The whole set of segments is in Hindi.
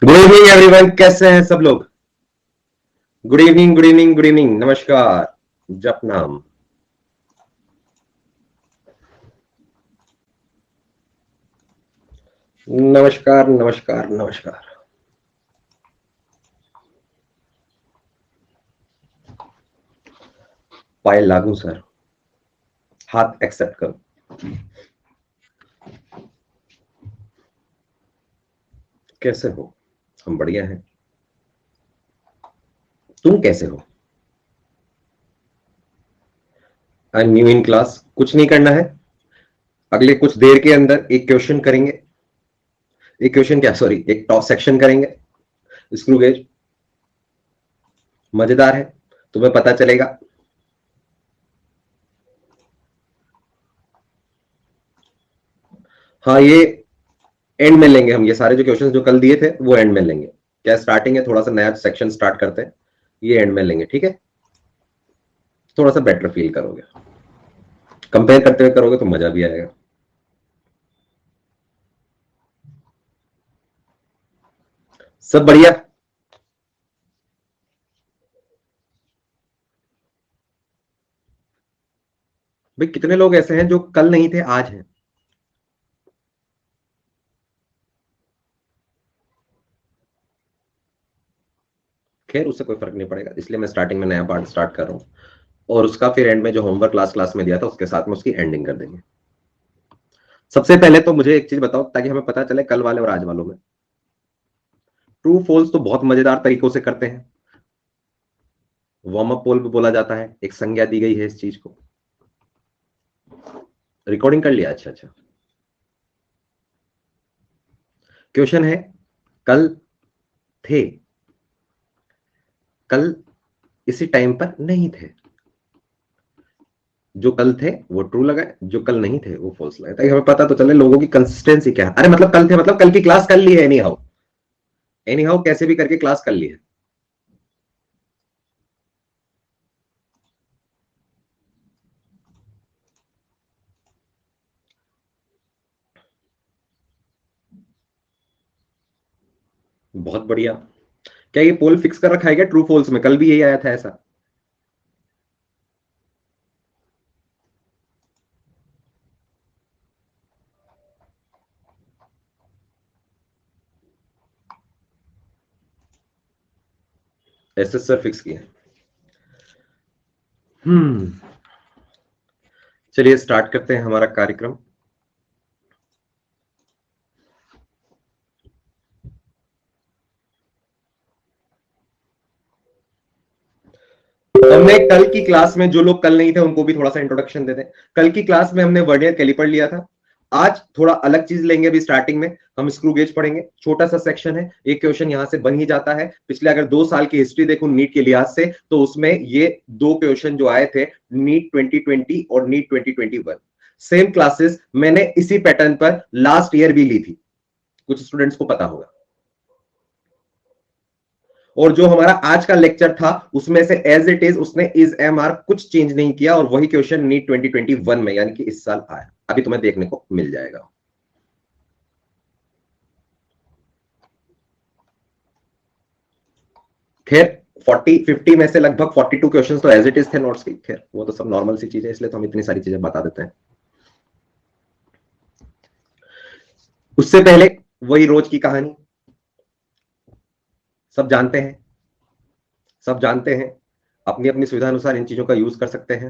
गुड इवनिंग एवरीवन, कैसे हैं सब लोग? Good evening, good evening, good evening, नमस्कार, जप नाम। नमस्कार, नमस्कार, नमस्कार। पायल लागू सर, हाथ एक्सेप्ट करो। कैसे हो? हम बढ़िया हैं। तुम कैसे हो? I am new in class, कुछ नहीं करना है। अगले कुछ देर के अंदर एक क्वेश्चन करेंगे। एक क्वेश्चन क्या, सॉरी, एक टॉप सेक्शन करेंगे। स्क्रू गेज मजेदार है, तुम्हें पता चलेगा। हाँ, ये एंड में लेंगे हम। ये सारे जो क्वेश्चंस जो कल दिए थे वो एंड में लेंगे। क्या स्टार्टिंग है, थोड़ा सा नया सेक्शन स्टार्ट करते हैं। ये एंड में लेंगे, ठीक है? थोड़ा सा बेटर फील करोगे, कंपेयर करते हुए करोगे तो मजा भी आएगा। सब बढ़िया। भाई, कितने लोग ऐसे हैं जो कल नहीं थे आज हैं? खैर, उससे कोई फर्क नहीं पड़ेगा, इसलिए मैं स्टार्टिंग में नया पार्ट स्टार्ट कर रहा हूँ। और उसका फिर एंड में जो होमवर्क क्लास क्लास में दिया था उसके साथ में उसकी एंडिंग कर देंगे। सबसे पहले तो मुझे एक चीज बताओ ताकि हमें पता चले कल वाले और आज वालों में। ट्रू फॉल्स तो बहुत मजेदार तरीकों से करते हैं। वार्म अप पोल भी बोला जाता है, एक संज्ञा दी गई है इस चीज को। रिकॉर्डिंग कर लिया? अच्छा अच्छा। क्वेश्चन है, कल थे, कल इसी टाइम पर नहीं थे। जो कल थे वो ट्रू लगाए, जो कल नहीं थे वो फॉल्स लगाए, ताकि हमें पता तो चले लोगों की कंसिस्टेंसी क्या है। अरे मतलब कल थे मतलब कल की क्लास कर ली है, एनी हाउ। एनी हाउ कैसे भी करके क्लास कर ली है। बहुत बढ़िया। क्या ये पोल फिक्स कर रखा है क्या ट्रू फॉल्स में? कल भी यही आया था ऐसा। ऐसे सर फिक्स किया है। हम्म। चलिए स्टार्ट करते हैं हमारा कार्यक्रम। हमने कल की क्लास में, जो लोग कल नहीं थे उनको भी थोड़ा सा इंट्रोडक्शन दे दें। कल की क्लास में हमने वर्नियर कैलिपर लिया था। आज थोड़ा अलग चीज लेंगे। अभी स्टार्टिंग में हम स्क्रू गेज पढ़ेंगे। छोटा सा सेक्शन है, एक क्वेश्चन यहां से बन ही जाता है। पिछले अगर 2 साल की हिस्ट्री देखूं नीट के लिहाज से, तो उसमें ये दो क्वेश्चन जो आए थे, नीट 2020 और नीट 2021, सेम क्लासेस मैंने इसी पैटर्न पर लास्ट ईयर भी ली थी। कुछ स्टूडेंट्स को पता होगा। और जो हमारा आज का लेक्चर था उसमें से एज इट इज उसने इज एम आर कुछ चेंज नहीं किया, और वही क्वेश्चन नीट 2021 में यानी कि इस साल आया। अभी तुम्हें देखने को मिल जाएगा। खैर, 40-50 में से लगभग 42 क्वेश्चन तो एज इट इज थे नोट्स की। खैर, वो तो सब नॉर्मल सी चीजें, इसलिए तो हम इतनी सारी चीजें बता देते हैं। उससे पहले वही रोज की कहानी। सब जानते हैं, सब जानते हैं, अपनी अपनी सुविधा अनुसार इन चीजों का यूज कर सकते हैं।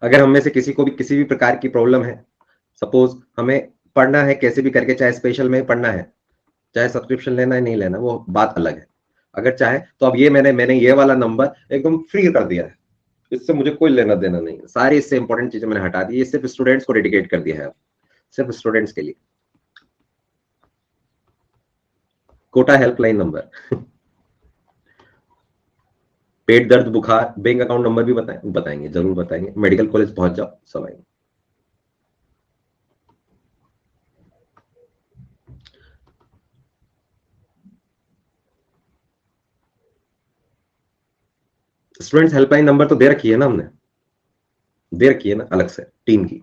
अगर हम में से किसी को भी किसी भी प्रकार की प्रॉब्लम है, सपोज हमें पढ़ना है कैसे भी करके, चाहे स्पेशल में पढ़ना है, चाहे सब्सक्रिप्शन लेना है नहीं लेना, वो बात अलग है। अगर चाहे तो अब ये मैंने ये वाला नंबर एकदम फ्री कर दिया है। इससे मुझे कोई लेना देना नहीं है। सारी इससे इंपॉर्टेंट चीजें मैंने हटा दी। ये सिर्फ स्टूडेंट्स को डेडिकेट कर दिया है अब, सिर्फ स्टूडेंट्स के लिए। Kota helpline number. पेट दर्द, बुखार, बैंक अकाउंट नंबर भी बताएंगे, जरूर बताएंगे। मेडिकल कॉलेज पहुंच जाओ, सब आएंगे। स्टूडेंट्स हेल्पलाइन नंबर तो दे रखी है ना हमने। दे रखी है ना अलग से टीम की।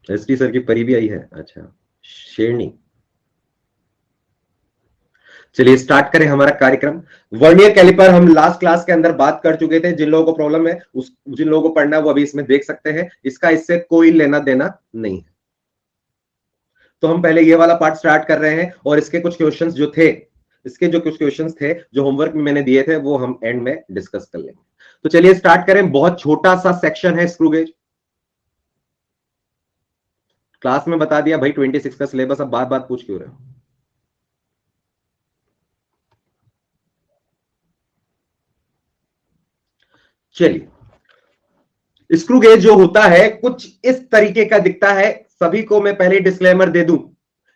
एसटी सर की परी भी आई है, अच्छा शेरनी। चलिए स्टार्ट करें हमारा कार्यक्रम। वर्नियर कैलिपर हम लास्ट क्लास के अंदर बात कर चुके थे। जिन लोगों को प्रॉब्लम है, उस जिन लोगों को पढ़ना है वो अभी इसमें देख सकते हैं। इसका इससे कोई लेना देना नहीं है। तो हम पहले ये वाला पार्ट स्टार्ट कर रहे हैं और इसके कुछ क्वेश्चंस जो थे, इसके जो कुछ क्वेश्चंस थे जो होमवर्क में मैंने दिए थे वो हम एंड में डिस्कस कर लेंगे। तो चलिए स्टार्ट करें। बहुत छोटा सा सेक्शन है स्क्रू गेज। क्लास में बता दिया भाई 26 का सिलेबस, अब बात बात पूछ क्यों रहे हो। चलिए स्क्रू गेज जो होता है कुछ इस तरीके का दिखता है। सभी को मैं पहले डिस्क्लेमर दे दूं,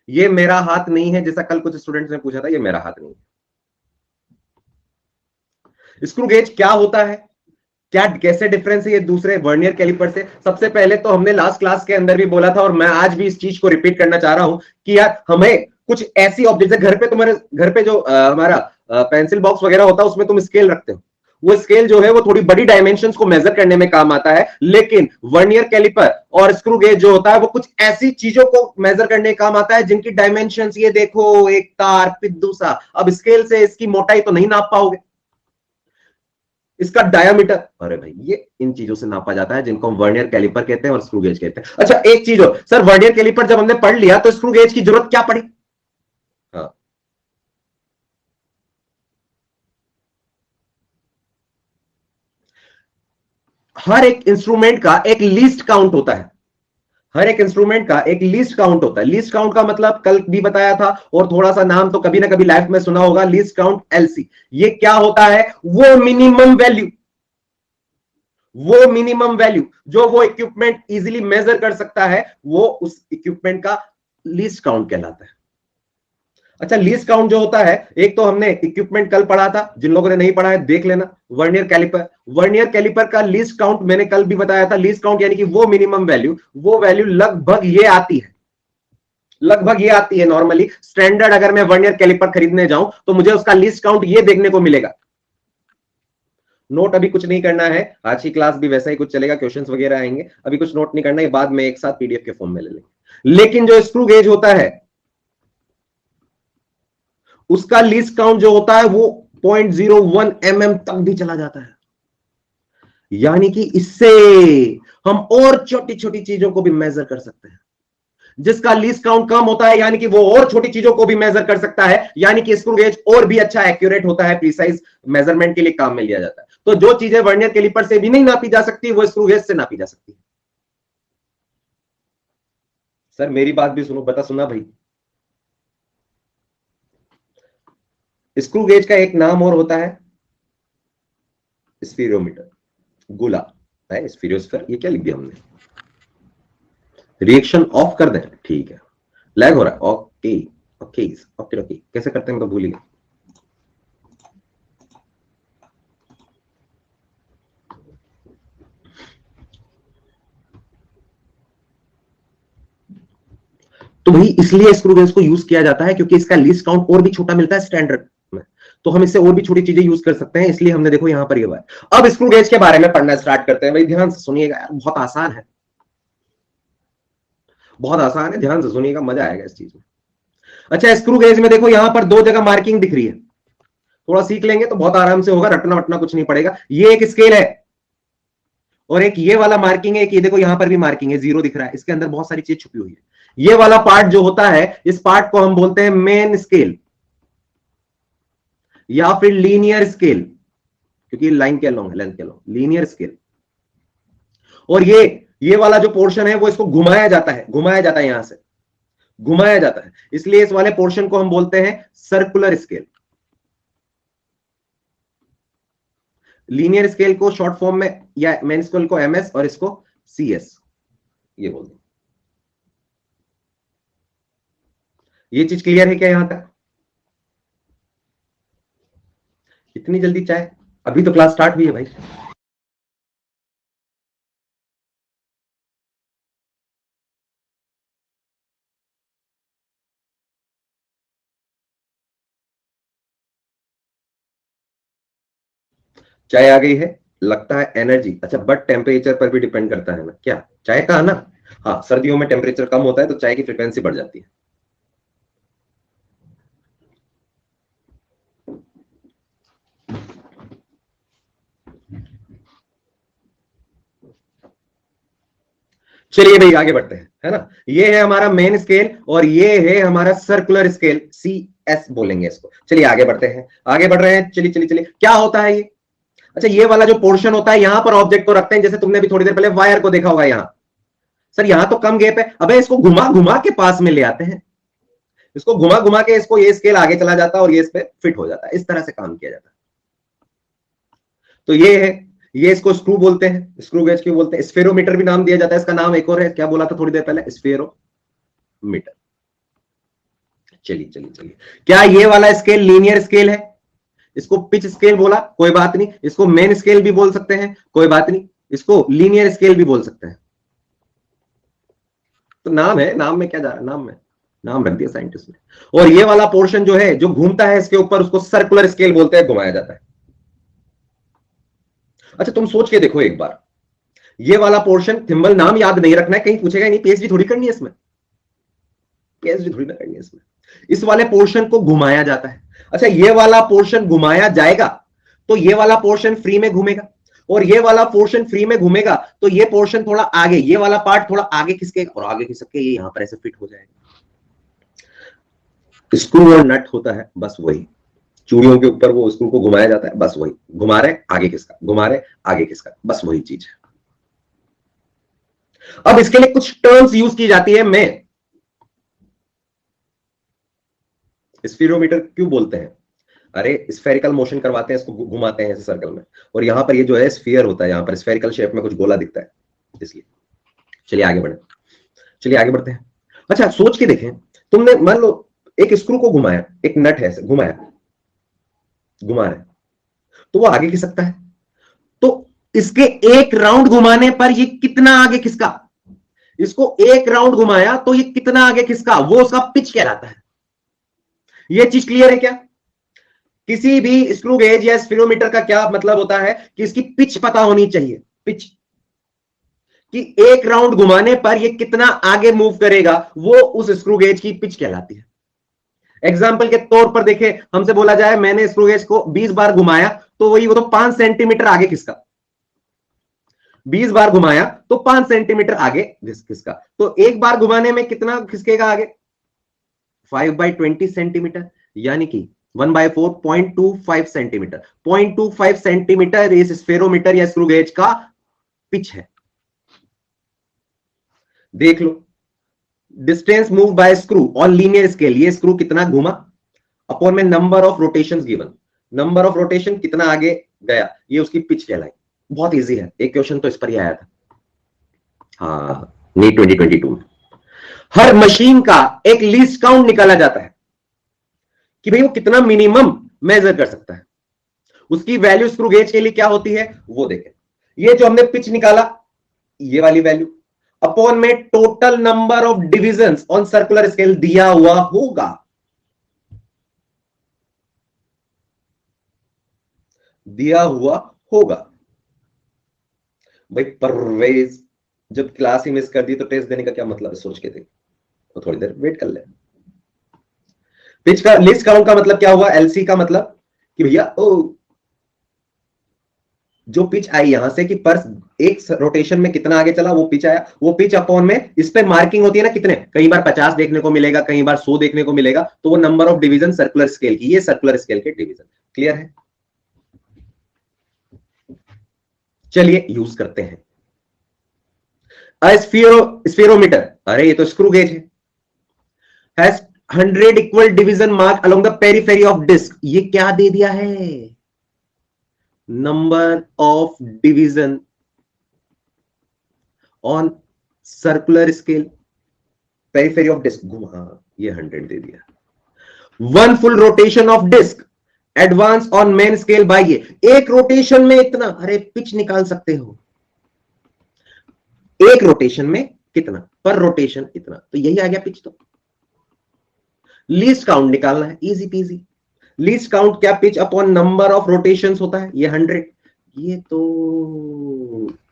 ये मेरा हाथ नहीं है। जैसा कल कुछ स्टूडेंट्स ने पूछा था, ये मेरा हाथ नहीं है। स्क्रू गेज क्या होता है, क्या कैसे डिफरेंस है ये दूसरे वर्नियर कैलिपर से। सबसे पहले तो हमने लास्ट क्लास के अंदर भी बोला था और मैं आज भी इस चीज को रिपीट करना चाह रहा हूं कि यार हमें कुछ ऐसी ऑब्जेक्ट, घर पे तुम्हारे घर पे जो हमारा पेंसिल बॉक्स वगैरह होता है उसमें तुम स्केल रखते हो। वो स्केल जो है वो थोड़ी बड़ी डायमेंशंस को मेजर करने में काम आता है, लेकिन वर्नियर कैलिपर और स्क्रू गेज जो होता है वो कुछ ऐसी चीजों को मेजर करने में काम आता है जिनकी डायमेंशंस ये देखो, एक तार पिद्दू सा। अब स्केल से इसकी मोटाई तो नहीं नाप पाओगे, इसका डायामीटर, अरे भाई ये इन चीजों से नापा जाता है जिनको हम वर्नियर कैलिपर कहते हैं और स्क्रू गेज कहते हैं। अच्छा एक चीज हो सर, वर्नियर कैलिपर जब हमने पढ़ लिया तो स्क्रू गेज की जरूरत क्या पड़ी। हाँ, हर एक इंस्ट्रूमेंट का एक लीस्ट काउंट होता है। हर एक इंस्ट्रूमेंट का एक लीस्ट काउंट होता है। लीस्ट काउंट का मतलब कल भी बताया था और थोड़ा सा नाम तो कभी ना कभी लाइफ में सुना होगा, लीस्ट काउंट एलसी। ये क्या होता है, वो मिनिमम वैल्यू, वो मिनिमम वैल्यू जो वो इक्विपमेंट इजीली मेजर कर सकता है, वो उस इक्विपमेंट का लीस्ट काउंट कहलाता है। अच्छा लीस्ट काउंट जो होता है, एक तो हमने इक्विपमेंट कल पढ़ा था, जिन लोगों ने नहीं पढ़ा है देख लेना। वर्नियर कैलिपर, वर्नियर कैलिपर का लीस्ट काउंट मैंने कल भी बताया था। लीस्ट काउंट यानी कि वो मिनिमम वैल्यू, वो वैल्यू लगभग ये आती है, लगभग ये आती है। नॉर्मली स्टैंडर्ड अगर मैं वर्नियर कैलिपर खरीदने जाऊं तो मुझे उसका लीस्ट काउंट ये देखने को मिलेगा। नोट अभी कुछ नहीं करना है, आज की क्लास भी वैसा ही कुछ चलेगा, क्वेश्चंस वगैरह आएंगे। अभी कुछ नोट नहीं करना है, बाद में एक साथ पीडीएफ के फॉर्म में ले लेंगे। लेकिन जो स्क्रू गेज होता है उसका लीस्ट काउंट जो होता है वो 0.01 mm तक भी चला जाता है। यानी कि इससे हम और छोटी छोटी चीजों को भी मेजर कर सकते हैं। जिसका लीस्ट काउंट कम होता है यानी कि वो और छोटी चीजों को भी मेजर कर सकता है, यानी कि स्क्रू गेज और भी अच्छा एक्यूरेट होता है, प्रिसाइज मेजरमेंट के लिए काम में लिया जाता है। तो जो चीजें वर्नियर कैलिपर से भी नहीं नापी जा सकती वो स्क्रू गेज से नापी जा सकती है। सर मेरी बात भी सुनो, बता सुना भाई। स्क्रू गेज का एक नाम और होता है स्फीरोमीटर, गोला है स्फीरोस्फीयर। ये क्या लिख दिया हमने, रिएक्शन ऑफ कर दें, ठीक है। लैग हो रहा है, ओके ओके ओके ओके। कैसे करते हैं मैं तो भूल ही गया। तो भाई इसलिए स्क्रू गेज को यूज किया जाता है क्योंकि इसका लीस्ट काउंट और भी छोटा मिलता है स्टैंडर्ड में। तो हम इससे और भी छोटी चीजें यूज कर सकते हैं, इसलिए हमने देखो यहां पर ये हुआ है। अब स्क्रू गेज के बारे में पढ़ना स्टार्ट करते हैं। भाई ध्यान से सुनिएगा यार, बहुत आसान है, बहुत आसान है, ध्यान से सुनिएगा, मजा आएगा इस चीज में। अच्छा स्क्रू गेज में देखो यहां पर दो जगह मार्किंग दिख रही है, थोड़ा सीख लेंगे तो बहुत आराम से होगा, रटना वटना कुछ नहीं पड़ेगा। ये एक स्केल है और एक ये वाला मार्किंग है, कि ये देखो यहां पर भी मार्किंग है, जीरो दिख रहा है, इसके अंदर बहुत सारी चीज छुपी हुई है। ये वाला पार्ट जो होता है, इस पार्ट को हम बोलते हैं मेन स्केल या फिर लीनियर स्केल, क्योंकि लाइन के अलोंग है, लेंथ के अलोंग, लीनियर स्केल। और ये वाला जो पोर्शन है वो इसको घुमाया जाता है, घुमाया जाता है, यहां से घुमाया जाता है, इसलिए इस वाले पोर्शन को हम बोलते हैं सर्कुलर स्केल। लीनियर स्केल को शॉर्ट फॉर्म में या मेन स्केल को एमएस और इसको सीएस ये बोलते हैं। ये चीज क्लियर है क्या यहां तक? इतनी जल्दी चाय, अभी तो क्लास स्टार्ट हुई है भाई। चाय आ गई है? लगता है एनर्जी, अच्छा बट टेम्परेचर पर भी डिपेंड करता है ना, क्या चाय का ना, हाँ सर्दियों में टेम्परेचर कम होता है तो चाय की फ्रीक्वेंसी बढ़ जाती है। चलिए भाई आगे बढ़ते हैं, है ना, ये है हमारा मेन स्केल और ये है हमारा सर्कुलर स्केल, CS बोलेंगे इसको। चलिए आगे बढ़ते हैं, आगे बढ़ रहे हैं, चलिए चलिए चलिए, क्या होता है ये, अच्छा ये वाला जो पोर्शन होता है यहां पर ऑब्जेक्ट को रखते हैं, जैसे तुमने भी थोड़ी देर पहले वायर को देखा होगा, यहां सर यहां तो कम गैप है, अबे इसको घुमा घुमा के पास में ले आते हैं, इसको घुमा घुमा के इसको, ये स्केल आगे चला जाता है और ये इस पे फिट हो जाता है, इस तरह से काम किया जाता है। तो ये है, ये इसको स्क्रू बोलते हैं, स्क्रू गेज क्यों बोलते हैं, स्फेरोमीटर भी नाम दिया जाता है, इसका नाम एक और है, क्या बोला था थोड़ी देर पहले, स्फेरोमीटर। चलिए चलिए चलिए, क्या ये वाला स्केल लीनियर स्केल है, इसको पिच स्केल बोला कोई बात नहीं, इसको मेन स्केल भी बोल सकते हैं कोई बात नहीं, इसको लीनियर स्केल भी बोल सकते हैं। तो नाम है, नाम में क्या जा रहा है, नाम में नाम रख दिया साइंटिस्ट ने। और ये वाला पोर्शन जो है जो घूमता है इसके ऊपर, उसको सर्कुलर स्केल बोलते हैं, घुमाया जाता है। अच्छा तुम सोच के देखो एक बार, ये वाला पोर्शन, थिम्बल नाम याद नहीं रखना है, कहीं पूछेगा नहीं, पीएचडी थोड़ी करनी है इसमें, पीएचडी थोड़ी ना करनी है इसमें, इस वाले पोर्शन को घुमाया जाता है। अच्छा ये वाला पोर्शन घुमाया जाएगा तो ये वाला पोर्शन फ्री में घूमेगा, और ये वाला पोर्शन फ्री में घूमेगा तो ये पोर्शन थोड़ा आगे, ये वाला पार्ट थोड़ा आगे खिसकेगा और आगे खिसक के ये यहां पर ऐसे फिट हो जाएगा। स्क्रू और नट होता है बस वही, चूड़ियों के ऊपर वो स्क्रू को घुमाया जाता है, बस वही, घुमा रहे आगे खिसका, घुमा रहे आगे खिसका, बस वही चीज है। अब इसके लिए कुछ टर्म्स यूज की जाती है, मैं स्फीरोमीटर क्यों बोलते हैं, अरे स्फेरिकल मोशन करवाते हैं, इसको घुमाते हैं ऐसे सर्कल में, और यहां पर ये जो है स्फीयर होता है, यहां पर स्फेरिकल शेप में कुछ गोला दिखता है इसलिए। चलिए आगे बढ़े, चलिए आगे बढ़ते हैं। अच्छा सोच के देखें, तुमने मान लो एक स्क्रू को घुमाया, एक नट है घुमाया, घुमा रहे, तो वो आगे खिसकता है, तो इसके एक राउंड घुमाने पर ये कितना आगे खिसका, इसको एक राउंड घुमाया तो ये कितना आगे खिसका, वो उसका पिच कहलाता है। ये चीज क्लियर है क्या, किसी भी स्क्रू गेज या स्फीरोमीटर का क्या मतलब होता है कि इसकी पिच पता होनी चाहिए, पिच, कि एक राउंड घुमाने पर ये कितना आगे मूव करेगा, वो उस स्क्रू गेज की पिच कहलाती है। एग्जाम्पल के तौर पर देखें, हमसे बोला जाए मैंने स्क्रू गेज को 20 बार घुमाया तो वही, वो तो 5 सेंटीमीटर आगे खिसका, 20 बार घुमाया तो 5 सेंटीमीटर आगे खिसका, तो एक बार घुमाने में कितना खिसकेगा आगे, 5/20 सेंटीमीटर, यानी कि 1/4 0.25 सेंटीमीटर, 0.25 सेंटीमीटर इस स्फेरोमीटर या स्क्रू गेज का पिच है। देख लो, distance move by screw on linear scale, ये स्क्रू कितना घूमा अपॉन में number of rotations given, number of rotation कितना आगे गया, ये उसकी पिच कहलाई। बहुत इजी है, एक क्वेश्चन तो इस पर ही आया था, हाँ नीट 2022 में। हर मशीन का एक लीस्ट काउंट निकाला जाता है कि भाई वो कितना मिनिमम मेजर कर सकता है, उसकी वैल्यू स्क्रू गेज के लिए क्या होती है वो देखें। ये जो हमने पिच निकाला, ये वाली वैल्यू अपॉन में total number of divisions on circular scale दिया हुआ होगा, दिया हुआ होगा। भाई परवेज जब क्लास ही मिस कर दी तो टेस्ट देने का क्या मतलब है, सोच के देख, तो थोड़ी देर वेट कर ले। पिच का लिस्ट काउंट का मतलब क्या हुआ, एलसी का मतलब कि भैया ओ जो पिच आई यहां से कि पर एक रोटेशन में कितना आगे चला, वो पिच आया, वो पिच अपॉन में इस पे मार्किंग होती है ना कितने, कई बार 50 देखने को मिलेगा, कई बार 100 देखने को मिलेगा, तो वो number of division circular scale की, ये सर्कुलर स्केल के डिवीजन। क्लियर है, चलिए यूज करते हैं स्फीरोमीटर, अरे ये तो स्क्रू गेज है, has 100 equal division mark along the periphery of disc, ये क्या दे दिया है, number of division on circular scale periphery of disc, घुमा, ये 100 दे दिया। 1 full rotation of disc advance on main scale by, ये एक रोटेशन में इतना, अरे पिच निकाल सकते हो, एक रोटेशन में कितना, पर रोटेशन इतना, तो यही आ गया पिच। तो लीस्ट काउंट निकालना है, इजी पीजी, लीस्ट काउंट क्या, pitch upon number of rotations होता है, ये 100, ये तो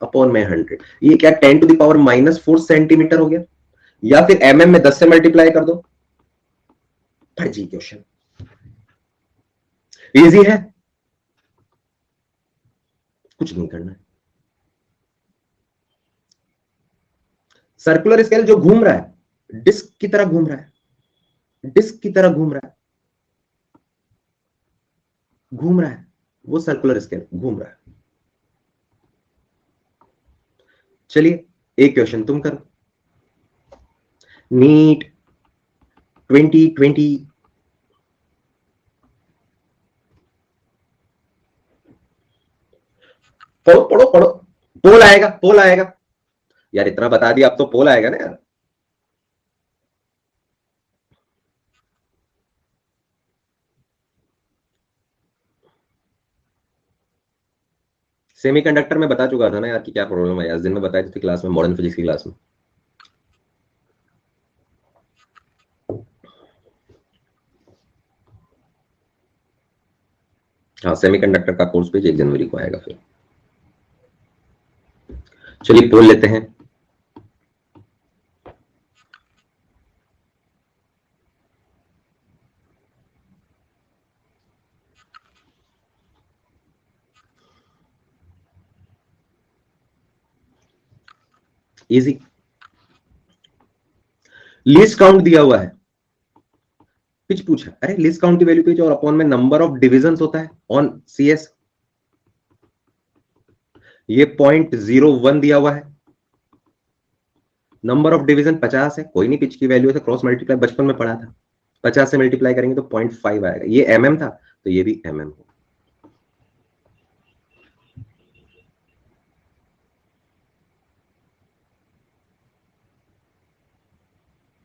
अपॉन में 100, ये क्या 10⁻⁻⁴ सेंटीमीटर हो गया, या फिर mm में 10 से मल्टीप्लाई कर दो। फर्जी क्वेश्चन, इजी है, कुछ नहीं करना है। सर्कुलर स्केल जो घूम रहा है, डिस्क की तरह घूम रहा है, डिस्क की तरह घूम रहा है, घूम रहा है, वो सर्कुलर स्केल घूम रहा है। चलिए एक क्वेश्चन तुम करो, नीट 2020। पढ़ो पढ़ो पढ़ो, पोल आएगा, पोल आएगा यार, इतना बता दिया, अब तो पोल आएगा ना यार। सेमीकंडक्टर में बता चुका था ना यार कि क्या प्रॉब्लम है यार, दिन में बताई थी क्लास में, मॉडर्न फिजिक्स की क्लास में। हाँ, सेमीकंडक्टर का कोर्स पेज 1 जनवरी को आएगा फिर। चलिए पोल लेते हैं। इजी, लीस्ट काउंट दिया हुआ है, पिच पूछा, अरे लीस्ट काउंट की वैल्यू पिच और अपॉन में नंबर ऑफ डिविजन होता है ऑन CS। ये 0.01 दिया हुआ है, नंबर ऑफ डिवीजन 50 है, कोई नहीं, पिच की वैल्यू से क्रॉस मल्टीप्लाई बचपन में पढ़ा था, 50 से मल्टीप्लाई करेंगे तो 0.5 आएगा, ये mm था तो ये भी mm हो।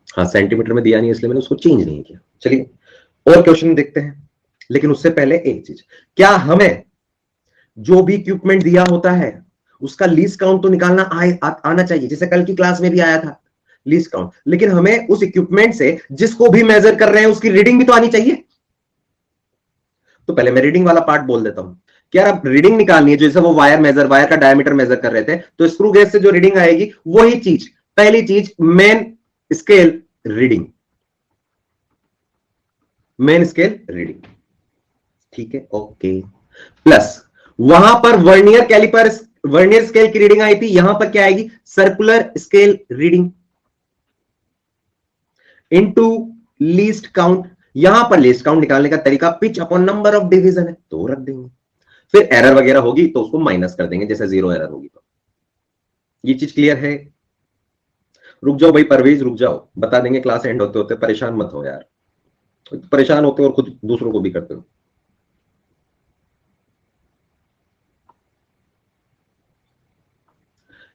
हाँ, सेंटीमीटर में दिया नहीं इसलिए मैंने उसको चेंज नहीं किया। चलिए और क्वेश्चन देखते हैं, लेकिन उससे पहले एक चीज, क्या हमें जो भी इक्विपमेंट दिया होता है उसका लीस्ट काउंट तो निकालना आना चाहिए, जैसे कल की क्लास में भी आया था लीस्ट काउंट, लेकिन हमें उस इक्विपमेंट से जिसको भी मेजर कर रहे हैं उसकी रीडिंग भी तो आनी चाहिए। तो पहले मैं रीडिंग वाला पार्ट बोल देता हूं कि यार अब रीडिंग निकालनी है, जैसे वो वायर का डायमीटर मेजर कर रहे थे, तो स्क्रू गेज से जो रीडिंग आएगी वही चीज, पहली चीज main scale reading, main scale reading, ठीक है, ओके। प्लस वहां पर वर्नियर कैलिपर, वर्नियर स्केल की रीडिंग आई थी, यहां पर क्या आएगी, circular scale reading into least count. यहां पर लीस्ट काउंट निकालने का तरीका pitch upon number of division है, तो रख देंगे, फिर एरर वगैरह होगी तो उसको माइनस कर देंगे, जैसे 0 एरर होगी तो। ये चीज क्लियर है? रुक जाओ भाई परवेज, रुक जाओ, बता देंगे क्लास एंड होते होते, परेशान मत हो यार, परेशान होते हो और खुद दूसरों को भी करते हो।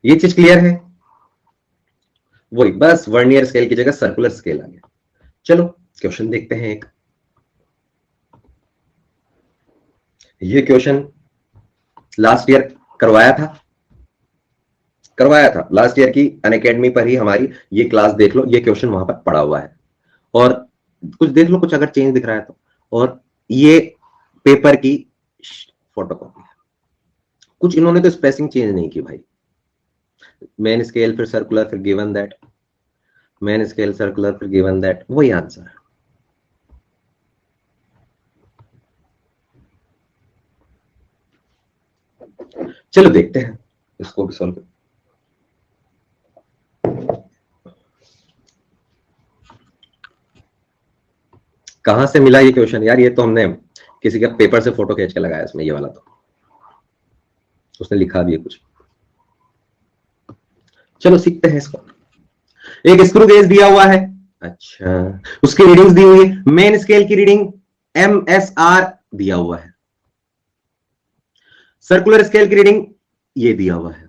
ये चीज क्लियर है? वही बस वर्नियर स्केल की जगह सर्कुलर स्केल आ गया। चलो क्वेश्चन देखते हैं एक, ये क्वेश्चन लास्ट ईयर करवाया था लास्ट ईयर की अनअकैडमी पर ही हमारी, ये क्लास देख लो, ये क्वेश्चन वहां पर पड़ा हुआ है, और कुछ देख लो, कुछ अगर चेंज दिख रहा है तो। और ये पेपर की फोटोकॉपी है, कुछ इन्होंने तो स्पेसिंग चेंज नहीं की भाई, मेन स्केल फिर सर्कुलर फिर given that, main scale circular फिर गिवन दैट, वही आंसर है। चलो देखते हैं इसको भी सॉल्व। कहां से मिला ये क्वेश्चन यार, ये तो हमने किसी का पेपर से फोटो खींच के लगाया इसमें, ये वाला तो उसने लिखा भी है कुछ। चलो सीखते हैं इसको। एक स्क्रू गेज दिया हुआ है, अच्छा, उसकी रीडिंग्स दी हुई है, मेन स्केल की रीडिंग MSR दिया हुआ है, सर्कुलर स्केल की रीडिंग ये दिया हुआ है,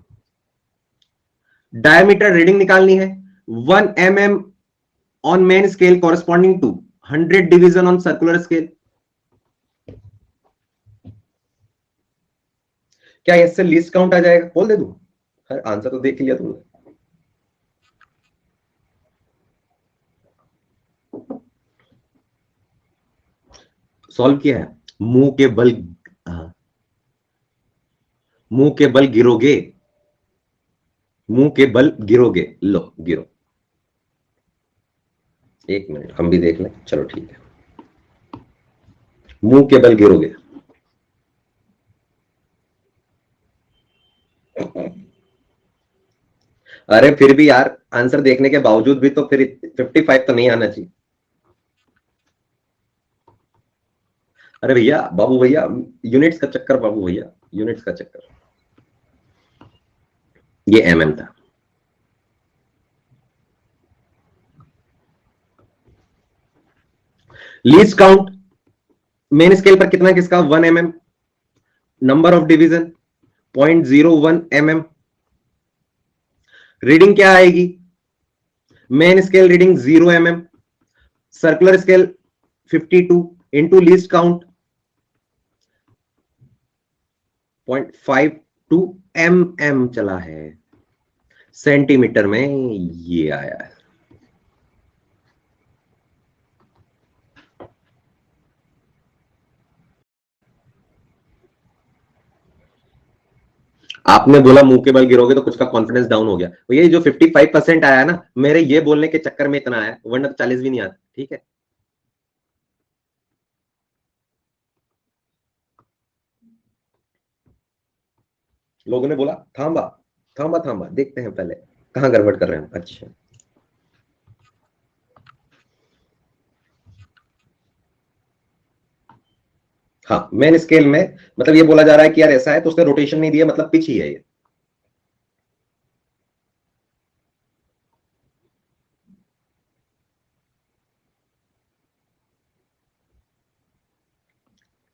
डायमीटर रीडिंग निकालनी है 1 mm on main scale corresponding to 100 division on circular scale. क्या इससे लीस्ट काउंट आ जाएगा, बोल दे दूं? हर आंसर तो देख लिया तुमने। सॉल्व किया है, मुंह के बल, हाँ, मुंह के बल गिरोगे, मुंह के बल गिरोगे, लो गिरो। एक मिनट हम भी देख लें, चलो ठीक है। मुंह के बल गिरोगे। अरे फिर भी यार आंसर देखने के बावजूद भी तो फिर 55 तो नहीं आना चाहिए। अरे भैया, बाबू भैया, यूनिट्स का चक्कर बाबू भैया, यूनिट्स का चक्कर। ये एमएम था। लीस्ट काउंट मेन स्केल पर कितना, किसका, 1 mm। Number of division 0.01 mm। Reading क्या आएगी, main scale reading 0 mm, circular scale 52 into least count 0.52 mm चला है, सेंटीमीटर में ये आया है। आपने बोला मुंह के बल गिरोगे तो कुछ का कॉन्फिडेंस डाउन हो गया, तो ये जो 55% आया ना, मेरे ये बोलने के चक्कर में इतना आया, वरना तो 40 भी नहीं आता। ठीक है, लोगों ने बोला थांबा थांबा थांबा, देखते हैं पहले कहां गड़बड़ कर रहे हैं। अच्छा, हाँ मेन स्केल में मतलब ये बोला जा रहा है कि यार ऐसा है तो उसने रोटेशन नहीं दिया, मतलब पिच ही है ये।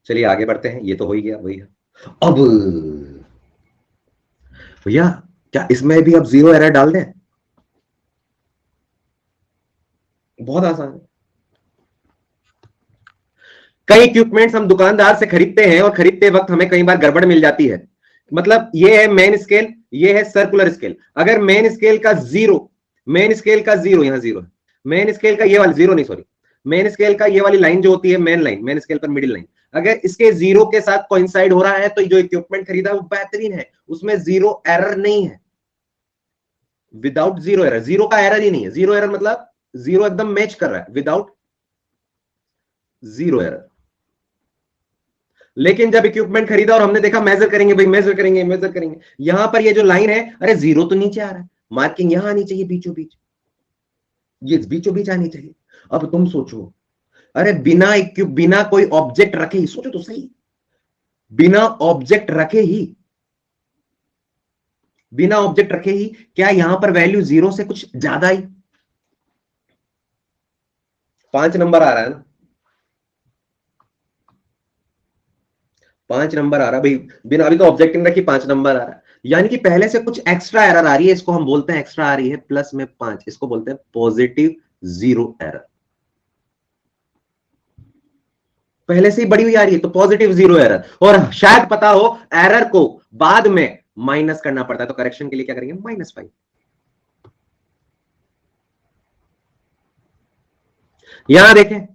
चलिए आगे बढ़ते हैं, ये तो हो ही गया भैया। अब भैया क्या इसमें भी अब जीरो एरर डाल दें? बहुत आसान है। कई इक्विपमेंट्स हम दुकानदार से खरीदते हैं और खरीदते वक्त हमें कई बार गड़बड़ मिल जाती है। मतलब ये है मेन स्केल, ये है सर्कुलर स्केल। अगर मेन स्केल का जीरो, मेन स्केल का जीरो, यहां जीरो है, मेन स्केल का ये वाला जीरो नहीं, सॉरी, मेन स्केल का ये वाली लाइन जो होती है मेन लाइन, मेन स्केल पर मिडिल लाइन, अगर इसके जीरो के साथ कोइंसाइड हो रहा है तो जो इक्विपमेंट खरीदा वो बेहतरीन है, उसमें जीरो एरर नहीं है। विदाउट जीरो एरर, जीरो का एरर ही नहीं है, जीरो एरर मतलब जीरो एकदम मैच कर रहा है, विदाउट जीरो एरर। लेकिन जब इक्विपमेंट खरीदा और हमने देखा मेजर करेंगे भाई, मेजर करेंगे, मेजर करेंगे, यहां पर ये जो लाइन है, अरे जीरो तो नीचे आ रहा है, मार्किंग यहां आनी चाहिए बीचों बीच, ये बीचों बीच आनी चाहिए। अब तुम सोचो, अरे बिना कोई ऑब्जेक्ट रखे ही, सोचो तो सही, बिना ऑब्जेक्ट रखे ही, बिना ऑब्जेक्ट रखे ही, क्या यहां पर वैल्यू जीरो से कुछ ज्यादा ही, 5 नंबर आ रहा है ना, 5 नंबर आ रहा है भाई, बिना अभी तो ऑब्जेक्ट नहीं रखी 5 नंबर आ रहा है, यानी कि पहले से कुछ एक्स्ट्रा एरर आ रही है, इसको हम बोलते हैं एक्स्ट्रा आ रही है प्लस में 5, इसको बोलते हैं पॉजिटिव जीरो एरर। पहले से ही बड़ी हुई आ रही है तो पॉजिटिव जीरो एरर, और शायद पता हो एरर को बाद में माइनस करना पड़ता है, तो करेक्शन के लिए क्या करेंगे, -5। यहां देखें,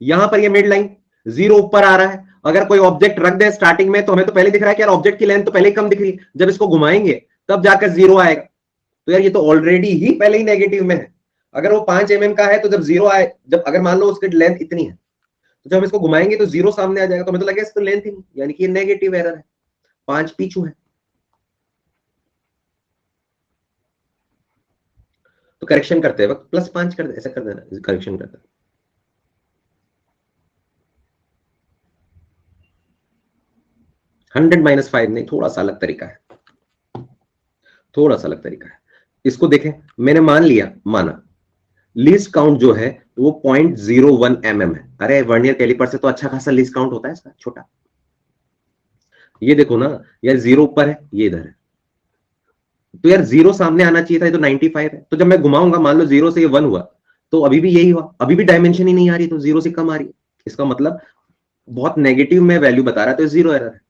यहां पर ये मिड लाइन जीरो ऊपर आ रहा है, अगर कोई ऑब्जेक्ट रख दे स्टार्टिंग में तो हमें तो पहले दिख रहा है कि यार ऑब्जेक्ट की लेंथ तो पहले ही कम दिख रही है, जब इसको घुमाएंगे तब जाकर जीरो आएगा, तो यार ये तो ऑलरेडी ही पहले ही नेगेटिव में है। अगर वो 5 mm का है तो जब जीरो आए, जब अगर मान लो उसकी लेंथ इतनी है, तो जब हम इसको घुमाएंगे तो जीरो सामने आ जाएगा, तो हमें तो लगेगा इसको लेंथ ही नहीं, यानी कि ये नेगेटिव एरर है, 5 पीछू है। तो करेक्शन करते वक्त +5 कर दे, ऐसा कर देना करेक्शन करते। 100 - 5 नहीं, थोड़ा सा अलग तरीका है, थोड़ा सा अलग तरीका है। इसको देखें, मैंने मान लिया, माना लीस्ट काउंट जो है वो 0.01 mm है। अरे वर्नियर कैलिपर से तो अच्छा खासा लीस्ट काउंट होता है इसका, छोटा। ये देखो ना यार, जीरो ऊपर है, ये इधर है, तो यार जीरो सामने आना चाहिए था, ये तो 95 है, तो जब मैं घुमाऊंगा मान लो जीरो से ये 1 हुआ, तो अभी भी यही हुआ, अभी भी डायमेंशन ही नहीं आ रही, तो जीरो से कम आ रही है, इसका मतलब बहुत नेगेटिव में वैल्यू बता रहा है, तो जीरो एरर है।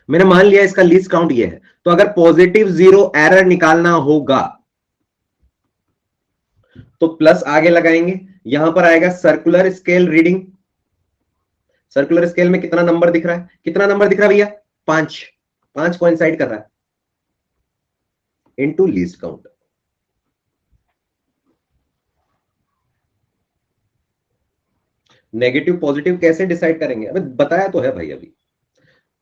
मैंने मान लिया इसका लीस्ट काउंट ये है, तो अगर पॉजिटिव जीरो एरर निकालना होगा तो प्लस आगे लगाएंगे, यहां पर आएगा circular scale reading. Circular scale में कितना नंबर दिख रहा है, कितना नंबर दिख रहा है भैया, 5 5 कोइंसाइड कर रहा है into least count. Negative positive कैसे डिसाइड करेंगे? अबे बताया तो है भाई, अभी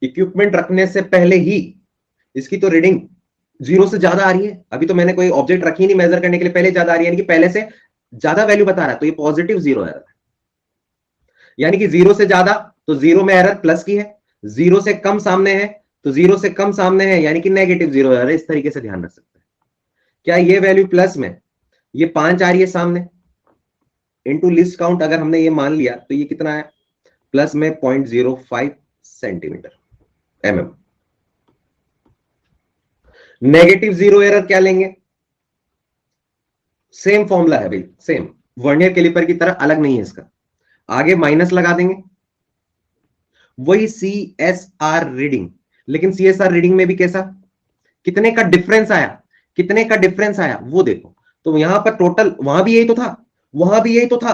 इक्विपमेंट रखने से पहले ही इसकी तो रीडिंग 0 से ज्यादा आ रही है। अभी तो मैंने कोई ऑब्जेक्ट रखी नहीं मेजर करने के लिए, पहले ज्यादा आ रही है, यानी कि पहले से ज्यादा वैल्यू बता रहा है, तो ये पॉजिटिव 0 एरर है। यानी कि 0 से ज्यादा तो 0 में एरर प्लस की है, 0 से कम सामने है तो 0 से कम सामने है, यानी कि नेगेटिव 0 एरर है। इस तरीके से ध्यान रख सकते हैं। क्या ये वैल्यू प्लस में ये 5 आ रही है सामने, इनटू लिस्ट काउंट अगर हमने ये मान लिया तो ये कितना है, प्लस में 0.05 सेंटीमीटर mm। नेगेटिव 0 एरर क्या लेंगे? सेम फॉर्मूला है भाई, सेम वर्नियर कैलिपर की तरह, अलग नहीं है इसका। आगे माइनस लगा देंगे, वही CSR रीडिंग, लेकिन CSR रीडिंग में भी कैसा, कितने का डिफरेंस आया, कितने का डिफरेंस आया वो देखो। तो यहां पर टोटल, वहां भी यही तो था, वहां भी यही तो था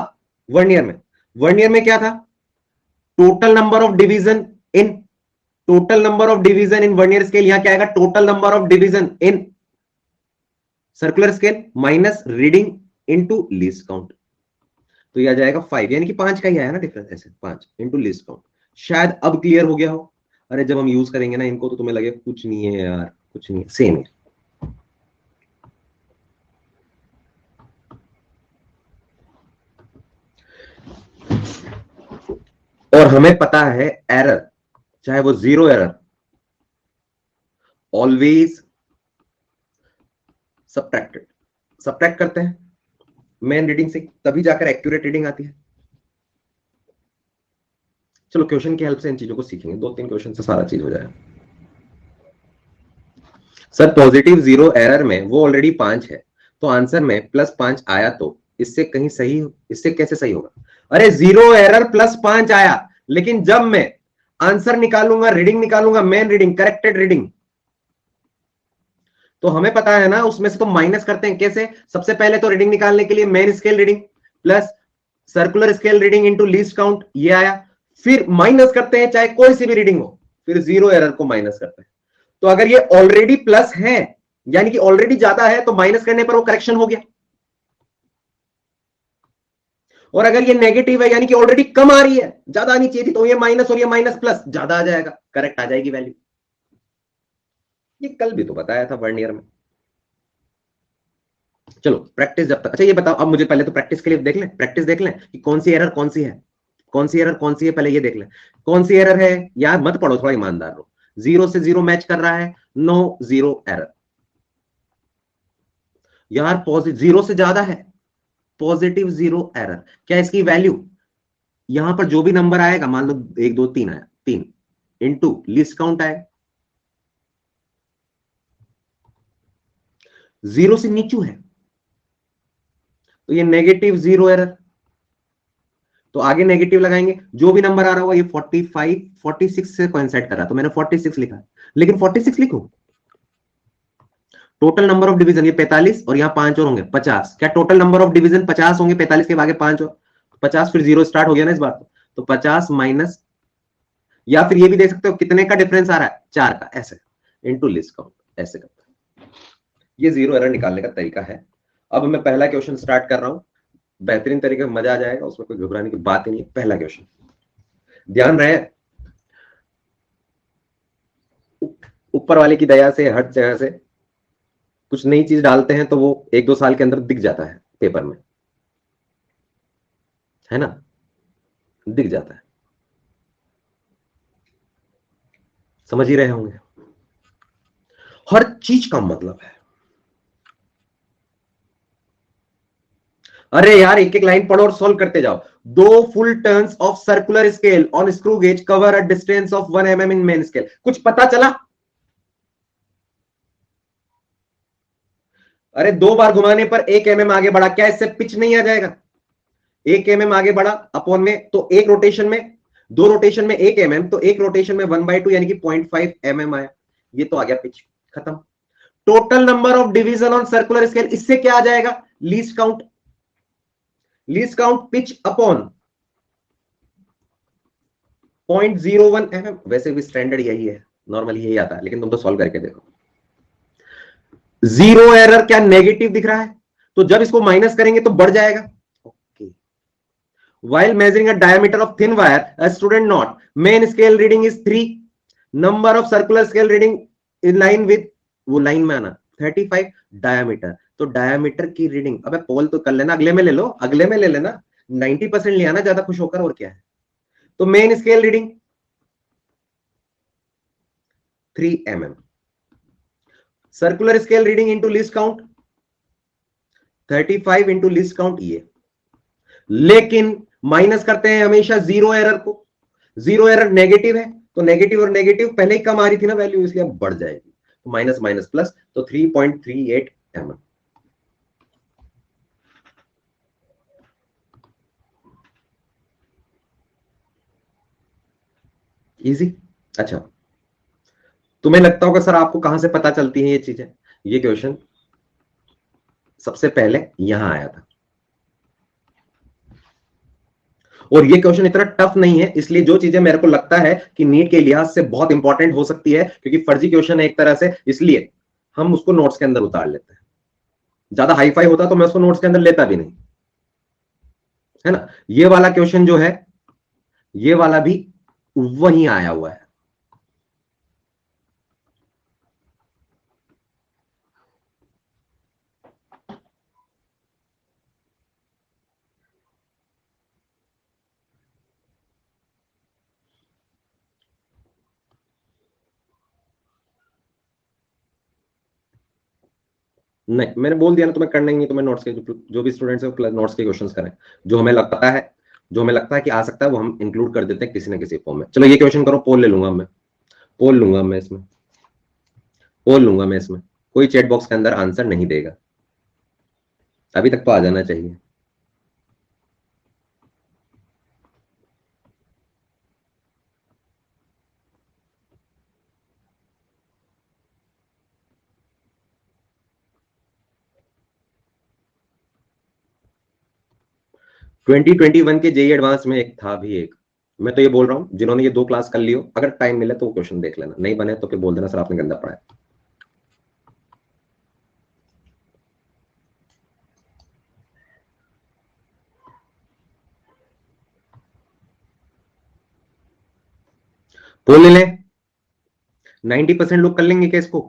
वर्नियर में। वर्नियर में क्या था? Total number of division in, total number of division in vernier scale. यहां क्या आएगा? Total number of division in circular scale minus reading into least count, तो यह आ जाएगा 5, यानी कि 5 का ही आया ना डिफरेंस, ऐसे 5 इनटू लीस्ट काउंट। शायद अब क्लियर हो गया हो। अरे जब हम यूज करेंगे ना इनको तो तुम्हें लगे कुछ नहीं है यार, कुछ नहीं है, सेम है। और हमें पता है एरर, चाहे वो 0 एरर, ऑलवेज सब्ट्रैक्टेड, सब्ट्रैक्ट करते हैं मेन रीडिंग से, तभी जाकर एक्यूरेट रीडिंग आती है। चलो क्वेश्चन की हेल्प से इन चीजों को सीखेंगे, 2-3 क्वेश्चन से सारा चीज हो जाएगा। सर पॉजिटिव 0 एरर में वो ऑलरेडी 5 है, तो आंसर में +5 आया, तो इससे कहीं सही, इससे कैसे सही होगा? अरे 0 एरर +5 आया, लेकिन जब मैं आंसर निकालूंगा, रीडिंग निकालूंगा, मेन रीडिंग, करेक्टेड रीडिंग, तो हमें पता है ना उसमें से तो माइनस करते हैं। कैसे? सबसे पहले तो रीडिंग निकालने के लिए main scale reading plus circular scale reading into least count, ये आया, फिर माइनस करते हैं चाहे कोई सी भी रीडिंग हो, फिर 0 एरर को माइनस करते हैं। तो अगर ये ऑलरेडी प्लस है, यानी कि ऑलरेडी ज्यादा है, तो माइनस करने पर वो करेक्शन हो गया। और अगर ये नेगेटिव है, यानी कि ऑलरेडी कम आ रही है, ज्यादा आनी चाहिए थी, तो ये माइनस और ये माइनस प्लस ज्यादा आ जाएगा, करेक्ट आ जाएगी वैल्यू। ये कल भी तो बताया था वर्नियर में। चलो प्रैक्टिस जब तक, अच्छा ये बताओ, अब मुझे पहले तो प्रैक्टिस के लिए देख लें, प्रैक्टिस देख लें कि कौन सी एरर कौन सी है, कौन सी एरर कौन सी है, पहले ये देख लें कौन सी एरर है। यार मत पढ़ो, थोड़ा ईमानदार रहो। 0 से 0 मैच कर रहा है, नो 0 एरर। यार पॉजिटिव 0 से ज्यादा है, पॉजिटिव 0 एरर। क्या इसकी वैल्यू, यहां पर जो भी नंबर आएगा, मान लो 1 2 3 आया, 3 इनटू लिस्ट काउंट आएगा, 0 से नीचू है तो ये नेगेटिव 0 एरर। तो आगे नेगेटिव लगाएंगे, जो भी नंबर आ रहा होगा, ये 45 46 से कोइंसाइड कर रहा, तो मैंने 46 लिखा, लेकिन 46 लिखूं, टोटल नंबर ऑफ डिवीजन ये 45 और यहां 5 और होंगे 50। क्या टोटल नंबर ऑफ डिवीजन 50 होंगे? 45 के आगे 5 और 50, फिर 0 स्टार्ट हो गया ना इस बार। तो 50 माइनस, या फिर ये भी देख सकते हो कितने का डिफरेंस आ रहा है, 4 का, ऐसे इनटू लिस्ट काउंट, ऐसे करते हैं। ये 0 एरर निकालने का तरीका है। अब मैं पहला क्वेश्चन स्टार्ट कर रहा हूं, बेहतरीन तरीके से मजा आ जाएगा, उसमें कोई घबराने की बात ही नहीं। पहला क्वेश्चन, ध्यान रहे, ऊपर वाले की दया से हर जगह से कुछ नई चीज डालते हैं तो वो 1-2 साल के अंदर दिख जाता है पेपर में, है ना, दिख जाता है, समझ ही रहे होंगे। हर चीज का मतलब है। अरे यार एक एक लाइन पढ़ो और सॉल्व करते जाओ। 2 full turns of circular scale on screw gauge cover a distance of 1 mm in main scale. कुछ पता चला? अरे 2 बार घुमाने पर 1 mm आगे बढ़ा, क्या इससे पिच नहीं आ जाएगा? 1 mm आगे बढ़ा अपॉन में, तो एक रोटेशन में, 2 रोटेशन में 1 mm, तो एक रोटेशन में 1/2 यानी कि 0.5 mm आया, ये तो आ गया पिच, खत्म। Total number of division on circular scale, इससे क्या आ जाएगा? Least count, least count pitch upon 0.01 mm, वैसे भी स्टैंडर्ड यही है, नॉर्मली यही आता है, लेकिन तुम तो सॉल्व करके देखो। जीरो एरर क्या नेगेटिव दिख रहा है, तो जब इसको माइनस करेंगे तो बढ़ जाएगा। Okay, while measuring a diameter of thin wire, a student note main scale reading is 3, number of circular scale reading in line with, वो लाइन में आना 35, डायमीटर, तो डायमीटर की रीडिंग, अबे पोल तो कर लेना, अगले में ले लो, अगले में ले लेना, 90% ले आना ज्यादा खुश होकर, और क्या है। तो main scale reading 3 mm, circular scale reading into least count 35 into least count ये, लेकिन माइनस करते हैं हमेशा जीरो एरर को, जीरो एरर नेगेटिव है, तो नेगेटिव और नेगेटिव पहले ही कम आ रही थी ना वैल्यू, इसलिए अब बढ़ जाएगी, तो माइनस माइनस प्लस, तो 3.38 mm। इजी। अच्छा, तुम्हें लगता होगा सर आपको कहां से पता चलती हैं ये चीजें, ये क्वेश्चन सबसे पहले यहां आया था, और ये क्वेश्चन इतना टफ नहीं है, इसलिए जो चीजें मेरे को लगता है कि नीट के लिहाज से बहुत इंपॉर्टेंट हो सकती है, क्योंकि फर्जी क्वेश्चन है एक तरह से, इसलिए हम उसको नोट्स के अंदर उतार लेते हैं। ज्यादा हाई फाई होता तो मैं उसको नोट्स के अंदर लेता भी नहीं, है ना। ये वाला क्वेश्चन जो है, ये वाला भी वहीं आया हुआ है। नहीं, मैंने बोल दिया ना, तुम्हें करना ही नहीं, तुम्हें नोट्स के जो भी स्टूडेंट्स है नोट्स के क्वेश्चंस करें, जो हमें पता है, जो हमें लगता है कि आ सकता है, वो हम इंक्लूड कर देते हैं किसी ना किसी फॉर्म में। चलो ये क्वेश्चन करो, पोल ले लूंगा मैं, पोल लूंगा मैं इसमें, पोल लूंगा मैं इसमें, कोई चैट बॉक्स के अंदर आंसर नहीं देगा, अभी तक तो आ जाना चाहिए। ट्वेंटी 2021 के जेई एडवांस में एक था भी एक, मैं तो ये बोल रहा हूं जिन्होंने ये 2 क्लास कर लियो, अगर टाइम मिले तो वो क्वेश्चन देख लेना, नहीं बने तो फिर बोल देना सर आपने गंदा पढ़ा है। पोल ले लें, 90% लोग कर लेंगे क्या इसको?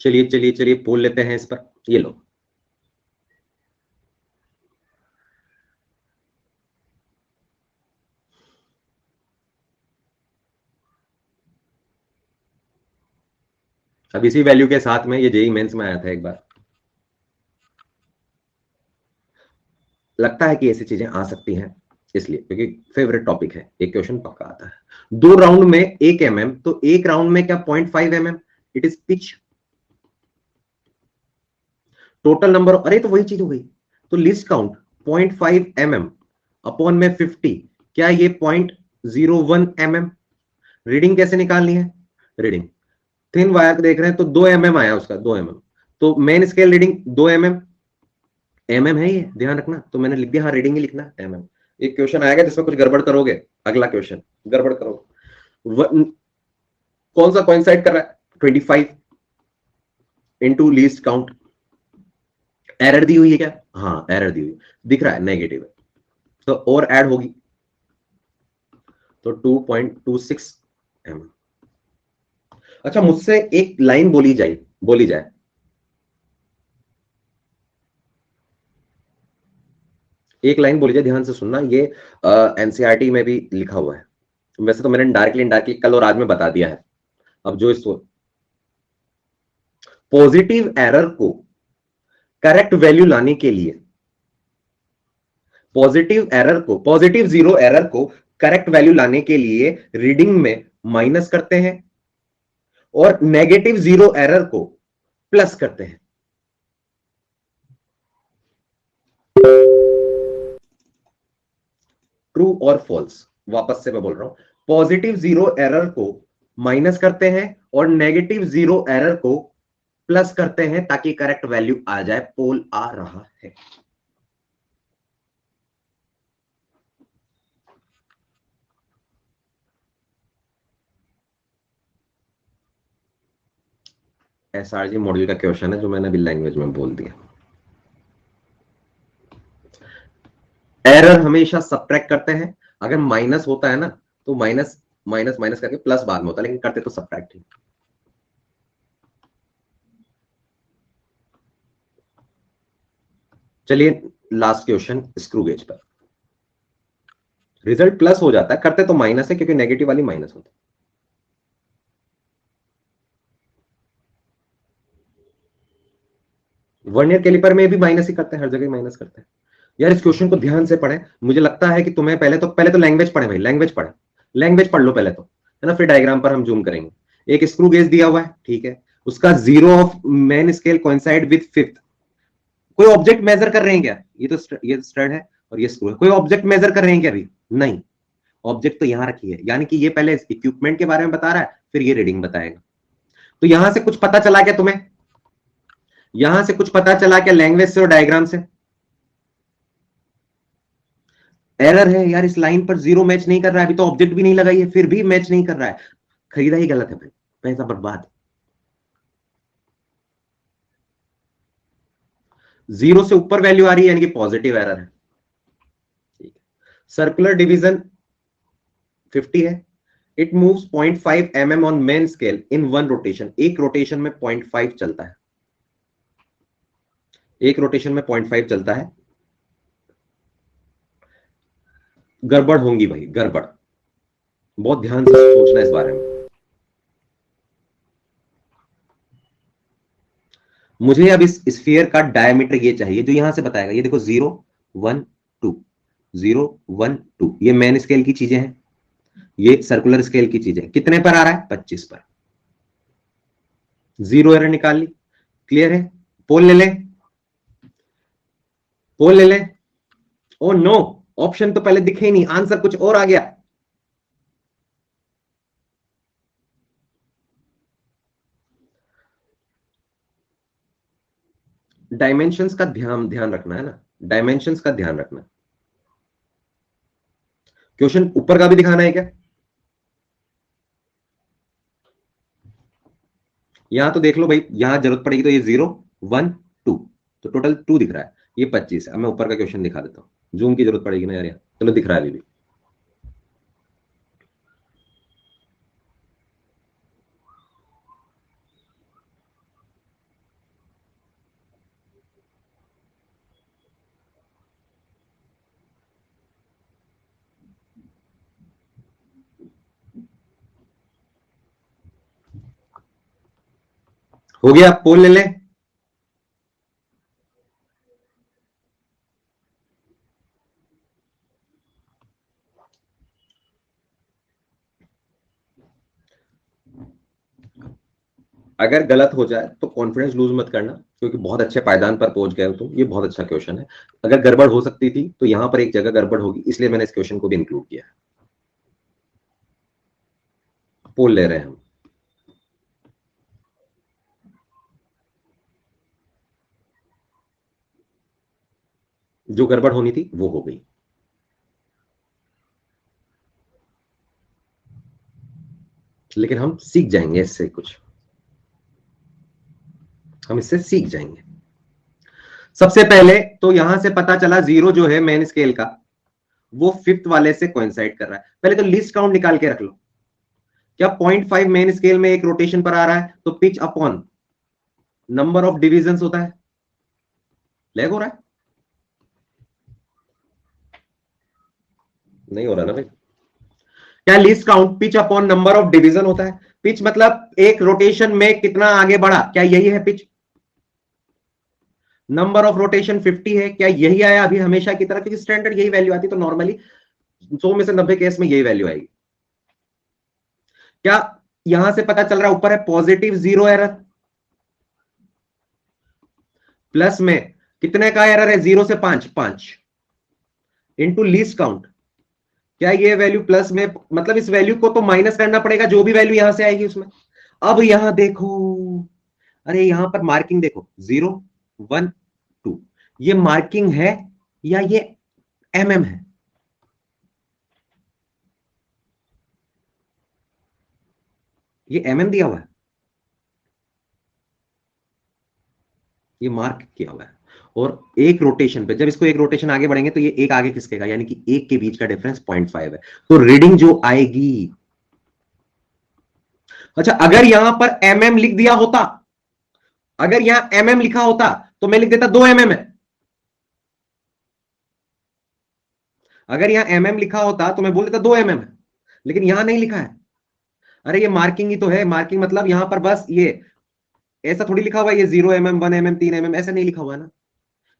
चलिए चलिए चलिए पोल लेते हैं इस पर, ये लो। अब इसी वैल्यू के साथ में ये जेई मेंस में आया था एक बार, लगता है कि ऐसी चीजें आ सकती हैं, इसलिए क्योंकि फेवरेट टॉपिक है, एक क्वेश्चन पक्का आता है। 2 राउंड में 1 mm, तो एक राउंड में क्या 0.5 mm, it is pitch. Total number, अरे तो वही चीज हो गई, तो लिस्ट काउंट 0.5 mm अपॉन में 50, क्या ये 0.01 mm। रीडिंग कैसे निकालनी है, रीडिंग थिन वायर देख रहे हैं तो 2 mm आया उसका, 2 mm, तो main scale reading 2 mm, mm है ये ध्यान रखना, तो मैंने लिख दिया, हाँ रीडिंग ही लिखना mm। एक क्वेश्चन आएगा जिसमें कुछ गड़बड़ करोगे, अगला क्वेश्चन गड़बड़ करोगे, कौन सा कोइंसाइड कर रहा है, 25 इंटू लीस्ट काउंट, एरर दी हुई है क्या, हाँ एरर दी हुई, दिख रहा है नेगेटिव है, तो और ऐड होगी, तो 2.26 mm। अच्छा, मुझसे एक लाइन बोली जाए, एक लाइन बोली जाए, ध्यान से सुनना, ये एनसीईआरटी में भी लिखा हुआ है, वैसे तो मैंने डायरेक्टली इनडायरेक्टली कल और आज में बता दिया है। अब जो इस पॉजिटिव एरर को करेक्ट वैल्यू लाने के लिए, पॉजिटिव जीरो एरर को करेक्ट वैल्यू लाने के लिए रीडिंग में माइनस करते हैं और नेगेटिव जीरो एरर को प्लस करते हैं। ट्रू और फॉल्स, वापस से मैं बोल रहा हूं, पॉजिटिव जीरो एरर को माइनस करते हैं और नेगेटिव जीरो एरर को प्लस करते हैं ताकि करेक्ट वैल्यू आ जाए। पोल आ रहा है। एसआरजी मॉड्यूल का क्वेश्चन है जो मैंने अभी लैंग्वेज में बोल दिया। एरर हमेशा सबट्रैक्ट करते हैं। अगर माइनस होता है ना तो माइनस माइनस माइनस करके प्लस बाद में होता है, लेकिन करते तो सबट्रैक्ट ही। चलिए लास्ट क्वेश्चन स्क्रू गेज पर। रिजल्ट प्लस हो जाता है, करते तो माइनस है क्योंकि नेगेटिव वाली माइनस होता है। वर्नियर कैलिपर में भी माइनस ही करते हैं, हर जगह माइनस करते हैं। यार इस क्वेश्चन को ध्यान से पढ़ें। मुझे लगता है कि तुम्हें पहले तो लैंग्वेज पढ़े भाई, लैंग्वेज पढ़े, लैंग्वेज पढ़ लो पहले तो, है ना, फिर डायग्राम पर हम जूम करेंगे। एक स्क्रू गेज दिया हुआ है, ठीक है, उसका zero of main scale coincide with fifth. कोई ऑब्जेक्ट मेजर कर रहे हैं क्या? ये स्टड है और ये स्क्रू है। कोई ऑब्जेक्ट मेजर कर रहे हैं क्या अभी? नहीं, ऑब्जेक्ट तो यहां रखी है, यानी कि ये पहले इक्विपमेंट के बारे में बता रहा है, फिर ये रीडिंग बताएगा। तो यहां से कुछ पता चला क्या तुम्हें? यहां से कुछ पता चला क्या लैंग्वेज से और डायग्राम से? एरर है यार, इस लाइन पर जीरो मैच नहीं कर रहा है, अभी तो ऑब्जेक्ट भी नहीं लगाई है फिर भी मैच नहीं कर रहा है। खरीदा ही गलत है भाई, पैसा बर्बाद। जीरो से ऊपर वैल्यू आ रही है यानी कि पॉजिटिव एरर है। ठीक है, सर्कुलर डिवीजन 50 है। It moves 0.5 mm on main scale in one rotation. एक रोटेशन में 0.5 चलता है, एक रोटेशन में 0.5 चलता है। गड़बड़ होंगी भाई, गड़बड़। बहुत ध्यान से सोचना इस बारे में। मुझे अब इस स्फीयर का डायमीटर ये चाहिए जो यहां से बताएगा। ये देखो 0 1 2, 0 1 2, ये मेन स्केल की चीजें हैं, ये सर्कुलर स्केल की चीजें। कितने पर आ रहा है? 25 पर। जीरो एरर निकाल ली, क्लियर है। पोल ले ले, पोल ले ले। ओ नो, ऑप्शन तो पहले दिखे ही नहीं, आंसर कुछ और आ गया। डायमेंशंस का ध्यान ध्यान रखना है ना, डायमेंशंस का ध्यान रखना। क्वेश्चन ऊपर का भी दिखाना है क्या? यहां तो देख लो भाई, यहां जरूरत पड़ेगी तो ये 0 1 2, तो टोटल 2 दिख रहा है, ये 25 है। अब मैं ऊपर का क्वेश्चन दिखा देता हूं, जूम की जरूरत पड़ेगी ना यार, यहाँ चलो दिख रहा है अभी भी। हो गया, पोल ले ले। अगर गलत हो जाए तो कॉन्फिडेंस लूज मत करना, क्योंकि बहुत अच्छे पायदान पर पहुंच गए हो तुम, ये बहुत अच्छा क्वेश्चन है। अगर गड़बड़ हो सकती थी तो यहां पर एक जगह गड़बड़ होगी, इसलिए मैंने इस क्वेश्चन को भी इंक्लूड किया है। पोल ले रहे हैं हम। जो गड़बड़ होनी थी वो हो गई, लेकिन हम सीख जाएंगे इससे, कुछ हम इससे सीख जाएंगे। सबसे पहले तो यहां से पता चला जीरो जो है मेन स्केल का, वो फिफ्थ वाले से कोइंसाइड कर रहा है। पहले तो लीस्ट काउंट निकाल के रख लो। क्या 0.5 मेन स्केल में एक रोटेशन पर आ रहा है, तो pitch upon number of division होता है, लैग हो रहा है? नहीं हो रहा ना भाई। क्या least count pitch upon number of division होता है? पिच मतलब एक रोटेशन में कितना आगे बढ़ा, क्या यही है पिच? नंबर ऑफ रोटेशन 50 है, क्या यही आया अभी हमेशा की तरह? क्योंकि स्टैंडर्ड यही वैल्यू आती, तो नॉर्मली 100 में से 90 केस में यही वैल्यू आएगी। क्या यहां से पता चल रहा है ऊपर है पॉजिटिव जीरो एरर, प्लस में कितने का एरर है? 0 से 5, 5 इंटू लीस्ट काउंट। क्या ये वैल्यू प्लस में, मतलब इस वैल्यू को तो माइनस करना पड़ेगा, जो भी वैल्यू यहां से आएगी उसमें। अब यहां देखो, अरे यहां पर मार्किंग देखो 0 1 2, ये मार्किंग है या ये एमएम है? ये एमएम दिया हुआ है, ये मार्क किया हुआ है। और एक रोटेशन पे, जब इसको एक रोटेशन आगे बढ़ेंगे तो ये एक आगे खिसकेगा, यानी कि एक के बीच का डिफरेंस 0.5 है। तो रीडिंग जो आएगी, अच्छा अगर यहां पर एमएम लिख दिया होता, अगर यहां एमएम लिखा होता तो मैं लिख देता 2 mm है। अगर यहां एमएम लिखा होता तो मैं बोल देता 2 mm है, लेकिन यहां नहीं लिखा है। अरे ये मार्किंग ही तो है, मार्किंग मतलब यहां पर बस ये ऐसा थोड़ी लिखा हुआ है, ये 0 mm 1 mm 3 mm ऐसा नहीं लिखा हुआ है ना,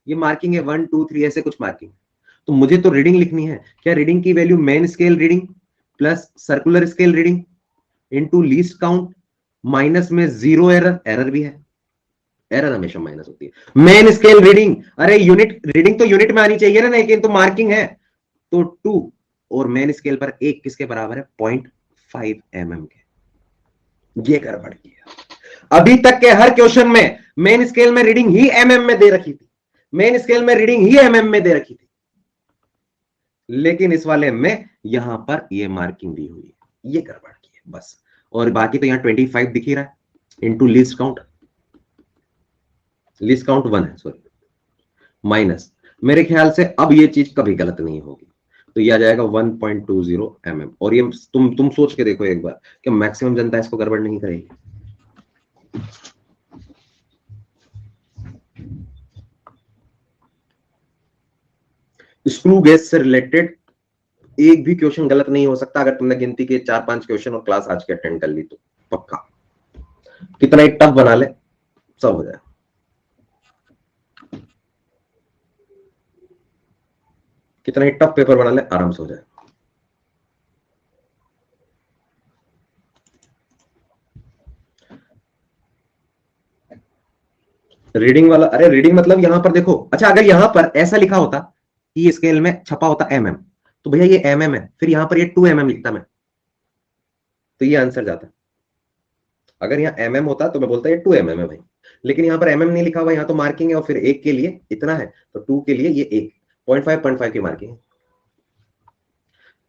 ये मार्किंग है 1 2 3 ऐसे कुछ मार्किंग। तो मुझे तो रीडिंग लिखनी है, क्या रीडिंग की value main scale reading plus circular scale reading into least count, minus में 0 एरर, एरर भी है, एरर हमेशा माइनस होती है। मेन स्केल रीडिंग, अरे यूनिट रीडिंग तो यूनिट में आनी चाहिए ना, लेकिन तो मार्किंग है तो 2, और मेन स्केल पर 1 किसके बराबर है? 0.5 mm के। ये गड़बड़ किया। अभी तक के हर क्वेश्चन में मेन स्केल में रीडिंग ही एमएम में दे रखी थी, मेन स्केल में रीडिंग ही एमएम में दे रखी थी, लेकिन इस वाले में यहां पर ये मार्किंग दी हुई है, ये गड़बड़ की है बस। और बाकी तो यहां 25 दिख ही रहा है into least count, least count 1 है सॉरी, माइनस, मेरे ख्याल से अब ये चीज कभी गलत नहीं होगी, तो ये आ जाएगा 1.20 mm। और ये तुम सोच के देखो एक बार कि मैक्सिमम जनता इसको गड़बड़ नहीं करेगी। स्क्रू गेज से रिलेटेड एक भी क्वेश्चन गलत नहीं हो सकता अगर तुमने गिनती के 4-5 क्वेश्चन और क्लास आज की अटेंड कर ली तो पक्का। कितना ही टफ बना ले सब हो जाए। कितना ही टफ पेपर बना ले आराम से हो जाए। रीडिंग वाला, अरे रीडिंग मतलब यहां पर देखो, अच्छा अगर यहां पर ऐसा लिखा होता कि स्केल में छपा होता mm, तो भैया ये mm है, फिर यहां पर ये 2 mm लिखता मैं, तो ये आंसर जाता। अगर यहाँ mm होता तो मैं बोलता ये 2 mm है भाई, लेकिन यहाँ पर mm नहीं लिखा हुआ, यहाँ तो मार्किंग है और फिर 1 के लिए इतना है, तो 2 के लिए ये 1 0.5 की मार्किंग है।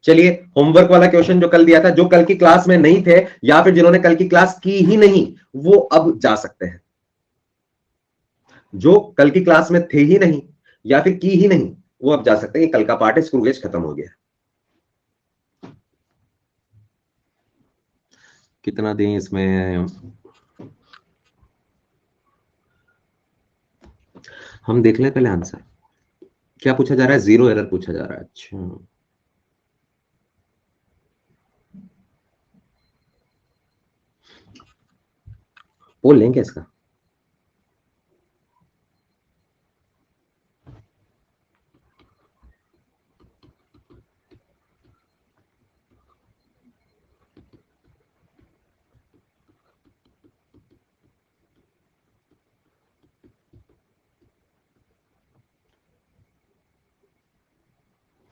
चलिए होमवर्क वाला क्वेश्चन जो कल दिया था, जो कल की क्लास में नहीं थे या फिर जिन्होंने कल की क्लास की ही नहीं, वो अब जा सकते हैं। जो कल की क्लास में थे ही नहीं या फिर की ही नहीं, वो अब जा सकते हैं। कल का पार्ट है, स्क्रू गेज खत्म हो गया। कितना दें इसमें? हम देख ले पहले आंसर क्या पूछा जा रहा है। 0 एरर पूछा जा रहा है। अच्छा बोल लेंगे इसका।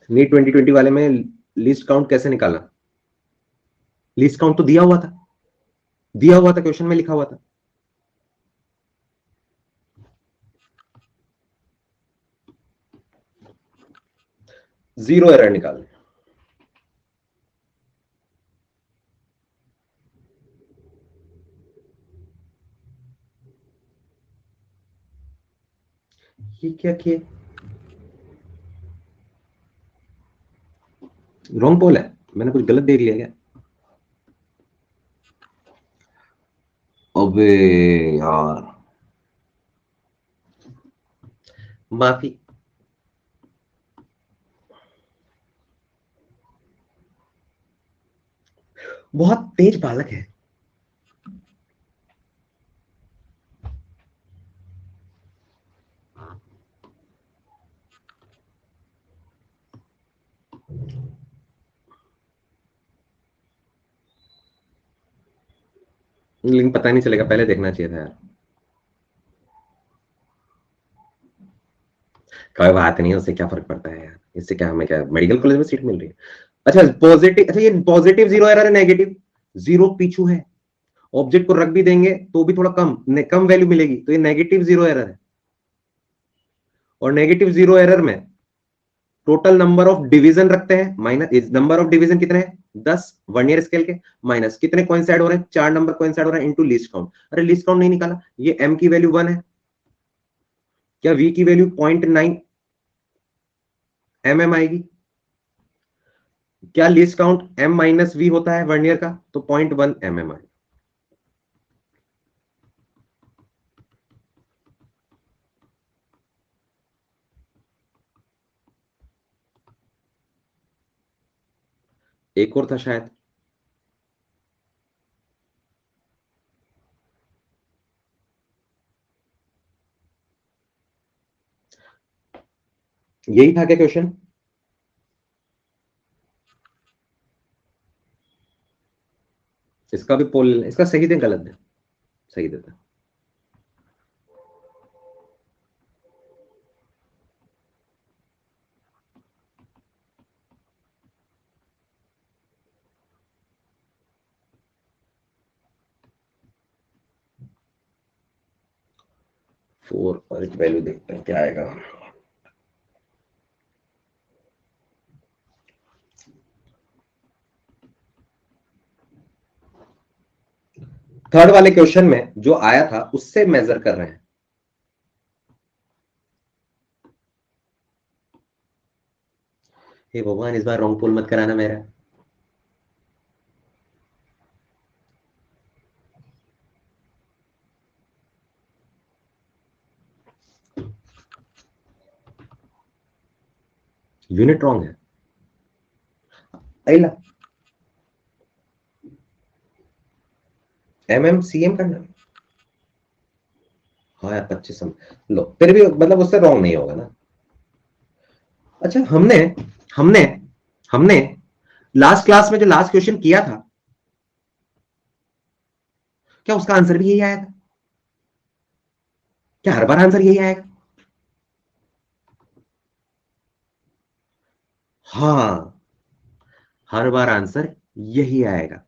नीट 2020 वाले में लिस्ट काउंट कैसे निकालना? लिस्ट काउंट तो दिया हुआ था, दिया हुआ था क्वेश्चन में लिखा हुआ था। जीरो एरर निकालने। ये क्या किए? रॉन्ग पोल है, मैंने कुछ गलत देख लिया क्या? अबे यार माफी। बहुत तेज बालक है। लिंक पता नहीं चलेगा, पहले देखना चाहिए था यार। कोई बात नहीं, उससे क्या फर्क पड़ता है यार, इससे क्या, हमें क्या मेडिकल कॉलेज में सीट मिल रही है। अच्छा पॉजिटिव, अच्छा ये पॉजिटिव 0 एरर है, नेगेटिव 0 पीछू है ऑब्जेक्ट को रख भी देंगे तो भी थोड़ा कम वैल्यू मिलेगी, तो ये नेगेटिव जीरो एरर है। और नेगेटिव जीरो एरर में टोटल नंबर ऑफ डिवीजन रखते हैं, माइनस नंबर ऑफ डिवीजन कितने हैं 10 वर्नियर स्केल के, माइनस कितने कोइंसाइड हो रहे हैं 4 नंबर कोइंसाइड हो रहे हैं इनटू लीस्ट काउंट। अरे लीस्ट काउंट नहीं निकाला, ये m की वैल्यू 1 है, क्या v की वैल्यू 0.9 mm आएगी? क्या least count m minus v होता है वर्नियर का, तो 0.1 mm आएगा। एक और था शायद, यही था क्या क्वेश्चन? इसका भी पोल, इसका सही दे गलत दे? सही देता। फोर और एक वैल्यू देखते हैं क्या आएगा। थर्ड वाले क्वेश्चन में जो आया था उससे मेजर कर रहे हैं। हे भगवान, इस बार रॉन्ग पोल मत कराना मेरा। यूनिट रॉन्ग है। अला MMCM करना। हाँ यार 25 लो, फिर भी मतलब उससे रॉन्ग नहीं होगा ना। अच्छा, हमने हमने हमने लास्ट क्लास में जो लास्ट क्वेश्चन किया था, क्या उसका आंसर भी यही आया था? क्या हर बार आंसर यही आएगा? हाँ, हर बार आंसर यही आएगा।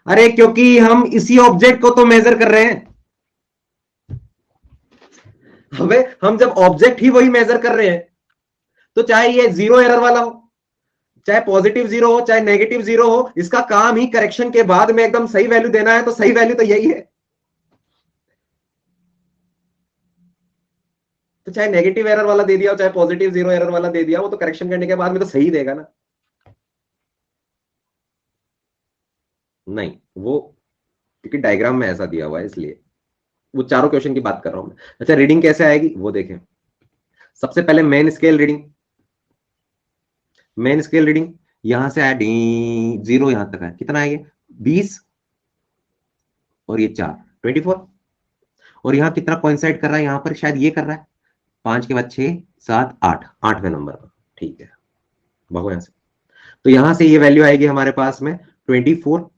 अरे क्योंकि हम इसी ऑब्जेक्ट को तो मेजर कर रहे हैं। हमें, हम जब ऑब्जेक्ट ही वही मेजर कर रहे हैं, तो चाहे ये जीरो एरर वाला हो, चाहे पॉजिटिव जीरो हो, चाहे नेगेटिव जीरो हो, इसका काम ही करेक्शन के बाद में एकदम सही वैल्यू देना है, तो सही वैल्यू तो यही है। तो चाहे नेगेटिव एरर वाला दे दिया हो, चाहे पॉजिटिव जीरो एरर वाला दे दिया, वो तो करेक्शन करने के बाद में तो सही देगा ना। नहीं, वो क्योंकि डायग्राम में ऐसा दिया हुआ है इसलिए, वो चारों क्वेश्चन की बात कर रहा हूं मैं। अच्छा, रीडिंग कैसे आएगी वो देखें। सबसे पहले main scale reading, main scale reading यहां से आया डी, जीरो यहां तक है, कितना है ये 20, और ये 4 24, और यहां कितना कोइंसाइड कर रहा है, यहां पर शायद ये कर रहा है 5 के बाद 6 7 8, 8वें नंबर पर। ठीक है, भागो यहां से। तो यहां से ये वैल्यू आएगी हमारे पास में 24,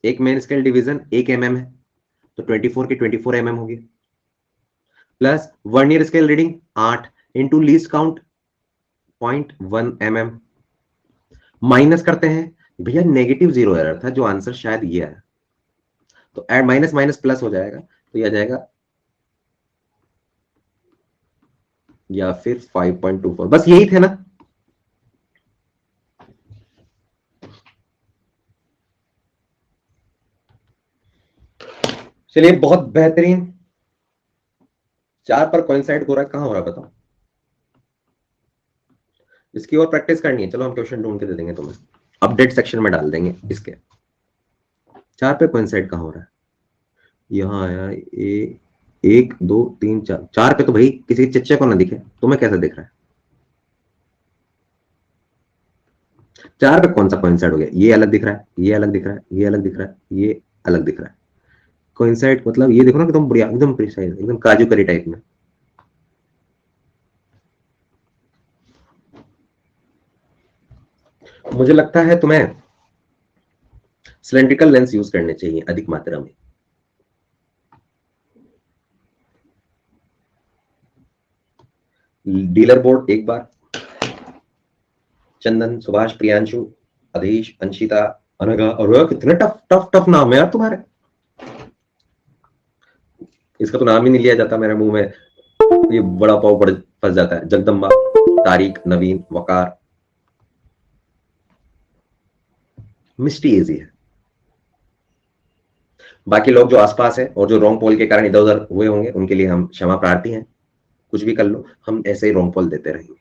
एक मेन स्केल डिवीजन 1 mm है, तो 24 की 24 mm होगी, plus vernier scale reading 8 into least count 0.1 mm, minus करते हैं। भैया नेगेटिव जीरो एरर था, जो आंसर शायद ये है, तो एड माइनस माइनस प्लस हो जाएगा, तो ये आ जाएगा, या फिर 5.24, बस यही थे ना। चलिए, बहुत बेहतरीन। 4 पर कोइंसाइड हो रहा है, कहां हो रहा है बताओ। इसकी और प्रैक्टिस करनी है, चलो हम क्वेश्चन ढूंढ के दे देंगे तुम्हें, अपडेट सेक्शन में डाल देंगे इसके। 4 पे कोइंसाइड कहां हो रहा है, यहां आया ए, 1 2 3 4, 4 पे तो भाई किसी चच्चे को ना दिखे, तुम्हें कैसे दिख रहा है? 4 पे कौन सा कोइंसाइड हो गया, ये अलग दिख रहा है, ये अलग दिख रहा है, ये अलग दिख रहा है, ये अलग दिख रहा है। कोइंसाइड मतलब ये देखो ना, एकदम बढ़िया, एकदम प्रिसाइज, एकदम काजू करी टाइप में। मुझे लगता है तुम्हें सिलेंड्रिकल लेंस यूज करने चाहिए अधिक मात्रा में। डीलर बोर्ड एक बार, चंदन, सुभाष, प्रियांशु, अधीश, अंशिता, अनघा, और कितने टफ टफ टफ नाम है यार तुम्हारे। इसका तो नाम ही नहीं लिया जाता मेरे मुंह में, ये बड़ा पाव पड़ फंस जाता है। जगदम्बा, तारिक, नवीन, वकार, मिस्टी इजी है। बाकी लोग जो आसपास है और जो रॉन्ग पोल के कारण इधर उधर हुए होंगे उनके लिए हम क्षमा प्रार्थी हैं। कुछ भी कर लो, हम ऐसे ही रॉन्ग पोल देते रहेंगे।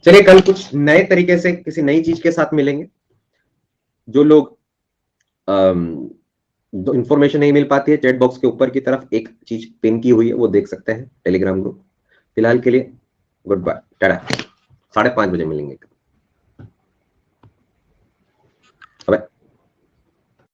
चलिए कल कुछ नए तरीके से किसी नई चीज के साथ मिलेंगे। जो लोग इंफॉर्मेशन नहीं मिल पाती है, चैट बॉक्स के ऊपर की तरफ एक चीज पिन की हुई है, वो देख सकते हैं, टेलीग्राम ग्रुप। फिलहाल के लिए गुड बाय, टाटा। 5:30 बजे मिलेंगे।